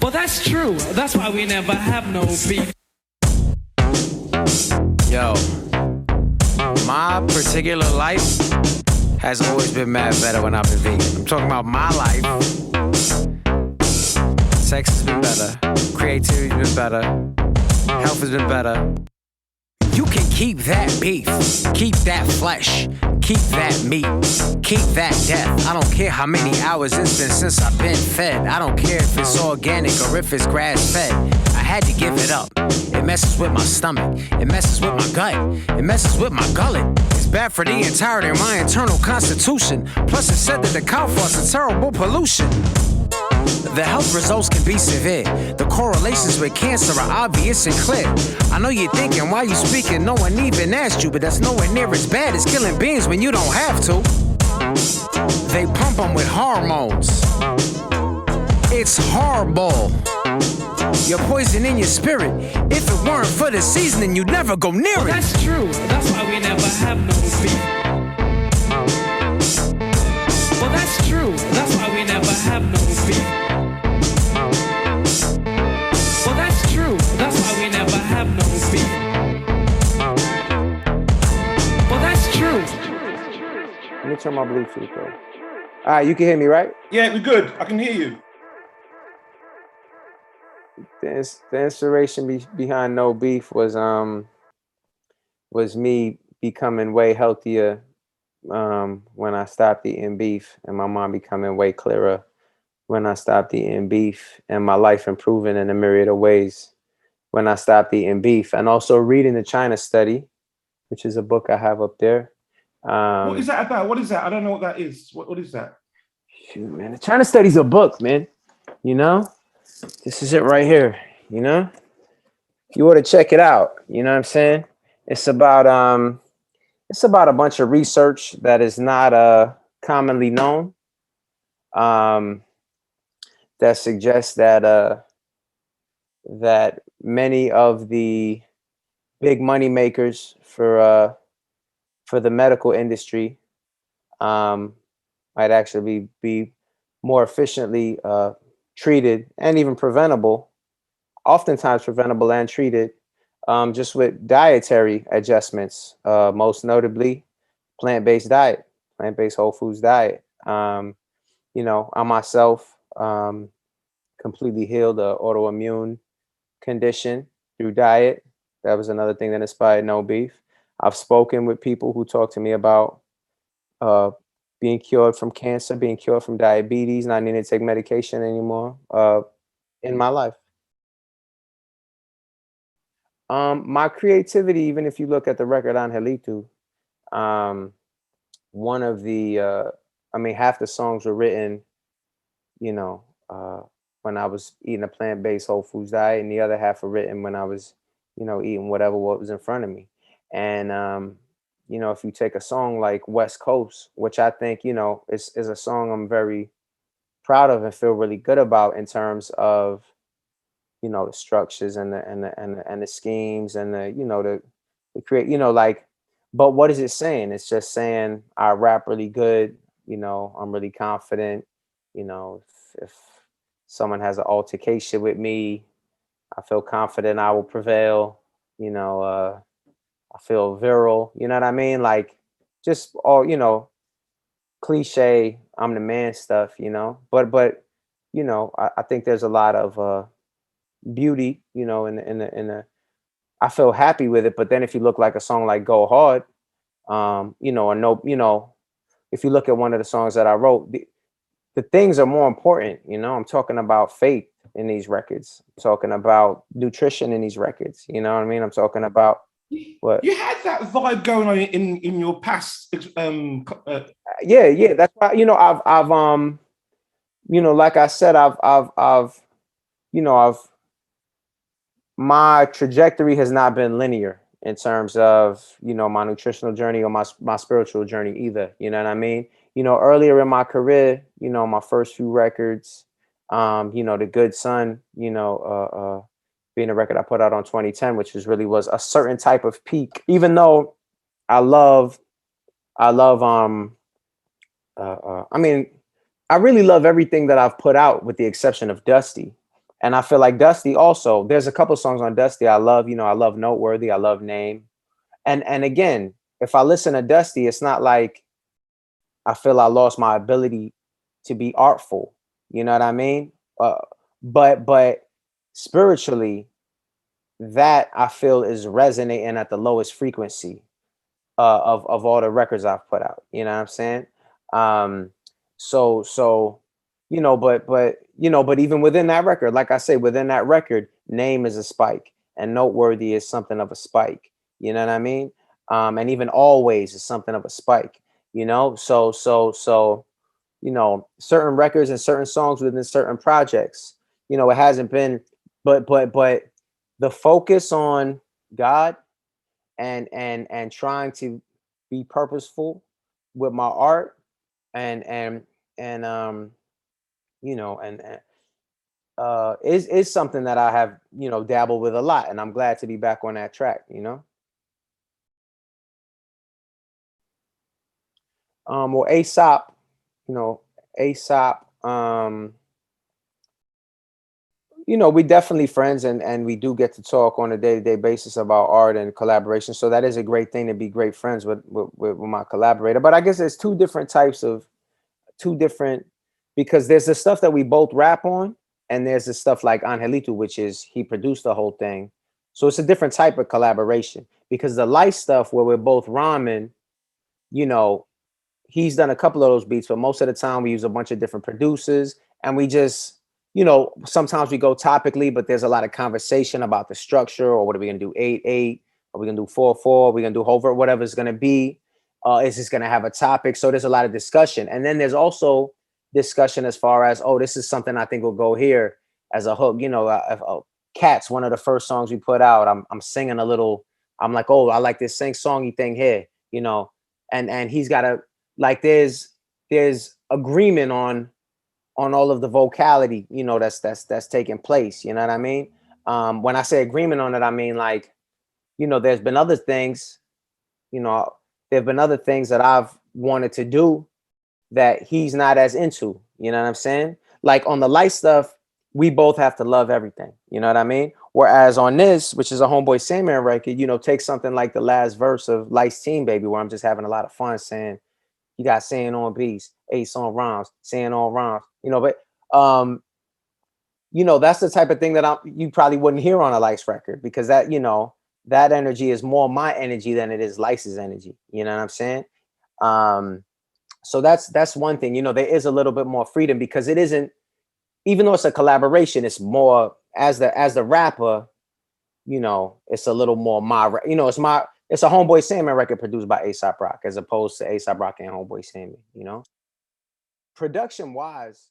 Well, that's true. That's why we never have no beef. Yo, my particular life has always been mad better when I've been vegan. I'm talking about my life. Sex has been better. Creativity's been better. Health has been better. You can keep that beef, keep that flesh, keep that meat, keep that death. I don't care how many hours it's been since I've been fed. I don't care if it's organic or if it's grass-fed. I had to give it up. It messes with my stomach. It messes with my gut. It messes with my gullet. It's bad for the entirety of my internal constitution. Plus it said that the cow farts a terrible pollution. The health results can be severe. The correlations with cancer are obvious and clear. I know you're thinking, why you speaking? No one even asked you, but that's nowhere near as bad as killing beings when you don't have to. They pump them with hormones. It's horrible. You're poisoning your spirit. If it weren't for the seasoning, you'd never go near it. That's true. That's why we never have no beef. Well, that's true. That's why we never have no beef. Well, that's true. That's why we never have no beef. Well, that's true. Let me turn my Bluetooth though. All right, you can hear me, right? Yeah, we're good. I can hear you. The inspiration behind No Beef was me becoming way healthier when I stopped eating beef, and my mom becoming way clearer when I stopped eating beef, and my life improving in a myriad of ways when I stopped eating beef. And also reading the China Study, which is a book I have up there. What is that about? What is that? I don't know what that is. What is that? Shoot, man, the China Study's a book, man. You know, this is it right here. You know, you ought to check it out. You know what I'm saying? It's about a bunch of research that is not commonly known. That suggests that that many of the big money makers for the medical industry might actually be more efficiently treated and even preventable, oftentimes preventable and treated, just with dietary adjustments, most notably plant-based diet, plant-based whole foods diet. You know, I myself completely healed an autoimmune condition through diet. That was another thing that inspired No Beef. I've spoken with people who talk to me about being cured from cancer, being cured from diabetes, not needing to take medication anymore in my life. My creativity, even if you look at the record Angelitu, one of the, half the songs were written, you know, when I was eating a plant-based whole foods diet, and the other half were written when I was, you know, eating what was in front of me. And, you know, if you take a song like West Coast, which I think, you know, is a song I'm very proud of and feel really good about in terms of, you know, the structures and the schemes and the, you know, the create, you know, like, but what is it saying? It's just saying I rap really good, you know, I'm really confident, you know, if someone has an altercation with me, I feel confident I will prevail, you know, I feel virile, you know what I mean? Like just all, you know, cliche, I'm the man stuff, you know, but, you know, I think there's a lot of beauty, you know, in the I feel happy with it. But then if you look like a song like Go Hard, you know, or no, you know, if you look at one of the songs that I wrote, the things are more important, you know. I'm talking about faith in these records. I'm talking about nutrition in these records, you know what I mean? I'm talking about what You had that vibe going on in your past. Yeah, that's why, you know, I've you know, like I said, you know, my trajectory has not been linear in terms of, you know, my nutritional journey or my spiritual journey either. You know what I mean? You know, earlier in my career, you know, my first few records, you know, The Good Son, you know, being a record I put out on 2010, which was a certain type of peak, even though I love, I mean, I really love everything that I've put out with the exception of Dusty. And I feel like Dusty also, there's a couple songs on Dusty I love, I love Noteworthy, I love Name. And again, if I listen to Dusty, it's not like I feel I lost my ability to be artful. You know what I mean? But spiritually, that I feel is resonating at the lowest frequency of all the records I've put out. You know what I'm saying? Um, so but even within that record, like I say, within that record, Name is a spike, and Noteworthy is something of a spike. You know what I mean? And even Always is something of a spike. So certain records and certain songs within certain projects. It hasn't been, but the focus on God and trying to be purposeful with my art and is something that I have dabbled with a lot, and I'm glad to be back on that track. Well, Aesop, you know Aesop, we definitely friends, and we do get to talk on a day-to-day basis about art and collaboration. So that is a great thing, to be great friends with my collaborator. But I guess there's two different, because there's the stuff that we both rap on, and there's the stuff like Angelitu, which is he produced the whole thing. So it's a different type of collaboration, because the light stuff where we're both rhyming, you know, he's done a couple of those beats, but most of the time we use a bunch of different producers, and we just, sometimes we go topically, but there's a lot of conversation about the structure, or what are we gonna do, 8/8, are we gonna do 4/4, are we gonna do Hover, whatever it's gonna be. Is this gonna have a topic? So there's a lot of discussion, and then there's also discussion as far as, oh, this is something I think will go here as a hook. Cats, one of the first songs we put out, I'm singing a little. I'm like, oh, I like this songy thing here, and he's got a, like, there's agreement on all of the vocality, that's taking place. You know what I mean? When I say agreement on it, I mean, like, there's been other things, there have been other things that I've wanted to do that he's not as into. You know what I'm saying? Like on the light stuff, we both have to love everything. You know what I mean? Whereas on this, which is a Homeboy Sandman record, take something like the last verse of Light's Team Baby, where I'm just having a lot of fun saying, you got saying on beats, Ace on rhymes, saying on rhymes, but that's the type of thing that you probably wouldn't hear on a Lights record, because that energy is more my energy than it is Lice's energy. You know what I'm saying? So that's one thing. There is a little bit more freedom, because it isn't, even though it's a collaboration, it's more as the rapper, it's a little more it's a Homeboy Sandman record produced by Aesop Rock, as opposed to Aesop Rock and Homeboy Sandman. Production wise,